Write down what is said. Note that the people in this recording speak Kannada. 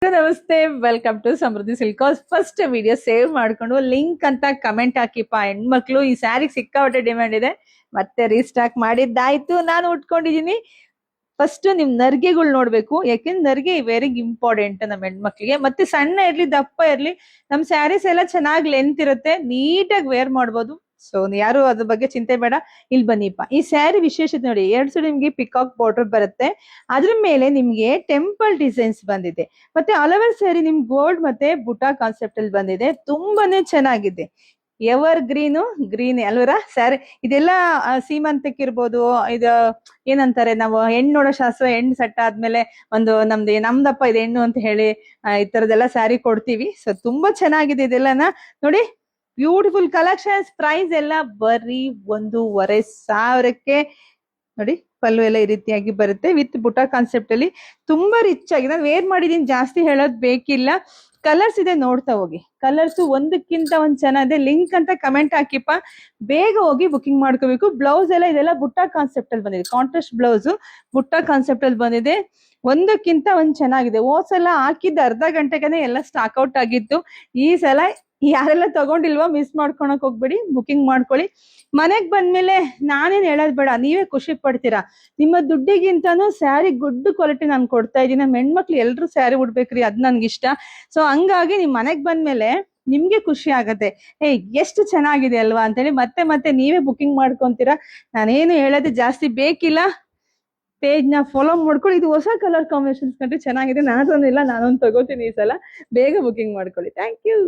ನಮಸ್ತೆ, welcome to Samriddhi silks. First video save ಮಾಡ್ಕೊಂಡು ಲಿಂಕ್ ಅಂತ ಕಮೆಂಟ್ ಹಾಕಿಪ್ಪ. ಹೆಣ್ಮಕ್ಳು ಈ ಸ್ಯಾರಿ ಸಿಕ್ಕಾಪಟ್ಟೆ ಡಿಮ್ಯಾಂಡ್ ಇದೆ, ಮತ್ತೆ ರೀಸ್ಟಾಕ್ ಮಾಡಿದ್ದಾಯ್ತು. ನಾನು ಉಟ್ಕೊಂಡಿದೀನಿ. ಫಸ್ಟ್ ನಿಮ್ ನರ್ಗೆಗಳು ನೋಡ್ಬೇಕು, ಯಾಕೆಂದ್ರೆ ನರ್ಗೆ ವೆರಿ ಇಂಪಾರ್ಟೆಂಟ್ ನಮ್ಮ ಹೆಣ್ಮಕ್ಳಿಗೆ. ಮತ್ತೆ ಸಣ್ಣ ಇರ್ಲಿ ದಪ್ಪ ಇರ್ಲಿ, ನಮ್ ಸ್ಯಾರೀಸ್ ಎಲ್ಲ ಚೆನ್ನಾಗಿ ಲೆಂತ್ ಇರುತ್ತೆ, ನೀಟಾಗಿ ವೇರ್ ಮಾಡ್ಬೋದು. ಸೊ ಯಾರು ಅದ್ರ ಬಗ್ಗೆ ಚಿಂತೆ ಬೇಡ. ಇಲ್ಲಿ ಬನ್ನಿಪ್ಪ, ಈ ಸ್ಯಾರಿ ವಿಶೇಷತೆ ನೋಡಿ. ಎರಡು ಸೈಡ್ ನಿಮ್ಗೆ ಪಿಕಾಕ್ ಬಾರ್ಡರ್ ಬರುತ್ತೆ, ಅದ್ರ ಮೇಲೆ ನಿಮ್ಗೆ ಟೆಂಪಲ್ ಡಿಸೈನ್ಸ್ ಬಂದಿದೆ. ಮತ್ತೆ ಆಲ್ ಓವರ್ ಸ್ಯಾರಿ ನಿಮ್ ಗೋಲ್ಡ್ ಮತ್ತೆ ಬುಟಾ ಕಾನ್ಸೆಪ್ಟ್ ಅಲ್ಲಿ ಬಂದಿದೆ. ತುಂಬಾನೇ ಚೆನ್ನಾಗಿದೆ. ಎವರ್ ಗ್ರೀನ್ ಅಲ್ವರ ಸ್ಯಾರಿ. ಇದೆಲ್ಲ ಸೀಮಂತಕ್ಕಿರ್ಬೋದು, ಇದು ಏನಂತಾರೆ, ನಾವು ಹೆಣ್ಣು ನೋಡೋ ಶಾಸ್ತ್ರ, ಹೆಣ್ಣು ಸೆಟ್ ಆದ್ಮೇಲೆ ಒಂದು ನಮ್ದಪ್ಪ ಇದು ಹೆಣ್ಣು ಅಂತ ಹೇಳಿ ಈ ತರದೆಲ್ಲ ಸ್ಯಾರಿ ಕೊಡ್ತೀವಿ. ಸೊ ತುಂಬಾ ಚೆನ್ನಾಗಿದೆ ಇದೆಲ್ಲನ ನೋಡಿ. Beautiful collections. ಪ್ರೈಸ್ ಎಲ್ಲ ಬರೀ 1,500ಕ್ಕೆ ನೋಡಿ. ಪಲ್ಲು ಎಲ್ಲ ಈ ರೀತಿಯಾಗಿ ಬರುತ್ತೆ ವಿತ್ ಬುಟಾ ಕಾನ್ಸೆಪ್ಟ್ ಅಲ್ಲಿ. ತುಂಬಾ ರಿಚ್ ಆಗಿ ನಾನು ವೇರ್ ಮಾಡಿದೀನಿ, ಜಾಸ್ತಿ ಹೇಳೋದ್ ಬೇಕಿಲ್ಲ. ಕಲರ್ಸ್ ಇದೆ, ನೋಡ್ತಾ ಹೋಗಿ. ಕಲರ್ಸ್ ಒಂದಕ್ಕಿಂತ ಒಂದ್ ಚೆನ್ನಾಗಿದೆ. ಲಿಂಕ್ ಅಂತ ಕಮೆಂಟ್ ಹಾಕಿಪ್ಪ, ಬೇಗ ಹೋಗಿ ಬುಕಿಂಗ್ ಮಾಡ್ಕೋಬೇಕು. ಬ್ಲೌಸ್ ಎಲ್ಲ ಇದೆಲ್ಲ ಬುಟ್ಟಾ ಕಾನ್ಸೆಪ್ಟ್ ಅಲ್ಲಿ ಬಂದಿದೆ. ಕಾಂಟ್ರಾಸ್ಟ್ ಬ್ಲೌಸ್ ಬುಟ್ಟಾ ಕಾನ್ಸೆಪ್ಟ್ ಅಲ್ಲಿ ಬಂದಿದೆ. ಒಂದಕ್ಕಿಂತ ಒಂದ್ ಚೆನ್ನಾಗಿದೆ. ಹೋದ್ಸಲ ಹಾಕಿದ್ದ ಅರ್ಧ ಗಂಟೆಗೆ ಎಲ್ಲ ಸ್ಟಾಕ್ ಔಟ್ ಆಗಿತ್ತು. ಈ ಸಲ ಯಾರೆಲ್ಲ ತಗೊಂಡಿಲ್ವೋ ಮಿಸ್ ಮಾಡ್ಕೊಳಕ್ ಹೋಗ್ಬೇಡಿ, ಬುಕಿಂಗ್ ಮಾಡ್ಕೊಳ್ಳಿ. ಮನೆಗ್ ಬಂದ್ಮೇಲೆ ನಾನೇನ್ ಹೇಳೋದ್ ಬೇಡ, ನೀವೇ ಖುಷಿ ಪಡ್ತೀರಾ. ನಿಮ್ಮ ದುಡ್ಡಿಗಿಂತಾನು ಸ್ಯಾರಿ ಗುಡ್ ಕ್ವಾಲಿಟಿ ನಾನು ಕೊಡ್ತಾ ಇದ್ದೀನಿ. ನಮ್ಮ ಹೆಣ್ಮಕ್ಳು ಎಲ್ರು ಸ್ಯಾರಿ ಉಡ್ಬೇಕ್ರಿ, ಅದ್ ನನ್ಗಿಷ್ಟ. ಸೊ ಹಂಗಾಗಿ ನಿಮ್ ಮನೆಗ್ ಬಂದ್ಮೇಲೆ ನಿಮ್ಗೆ ಖುಷಿ ಆಗತ್ತೆ, ಎಷ್ಟು ಚೆನ್ನಾಗಿದೆ ಅಲ್ವಾ ಅಂತೇಳಿ. ಮತ್ತೆ ಮತ್ತೆ ನೀವೇ ಬುಕಿಂಗ್ ಮಾಡ್ಕೊಂತೀರಾ. ನಾನೇನು ಹೇಳೋದು ಜಾಸ್ತಿ ಬೇಕಿಲ್ಲ. ಪೇಜ್ ನ ಫಾಲೋ ಮಾಡ್ಕೊಳ್ಳಿ. ಇದು ಹೊಸ ಕಲರ್ ಕಾಂಬಿನೇಷನ್ಸ್ ಕಂಡ್ರೆ ಚೆನ್ನಾಗಿದೆ. ನಾನೊಂದಿಲ್ಲ, ನಾನೊಂದು ತಗೋತೀನಿ ಈ ಸಲ. ಬೇಗ ಬುಕಿಂಗ್ ಮಾಡ್ಕೊಳ್ಳಿ. Thank you.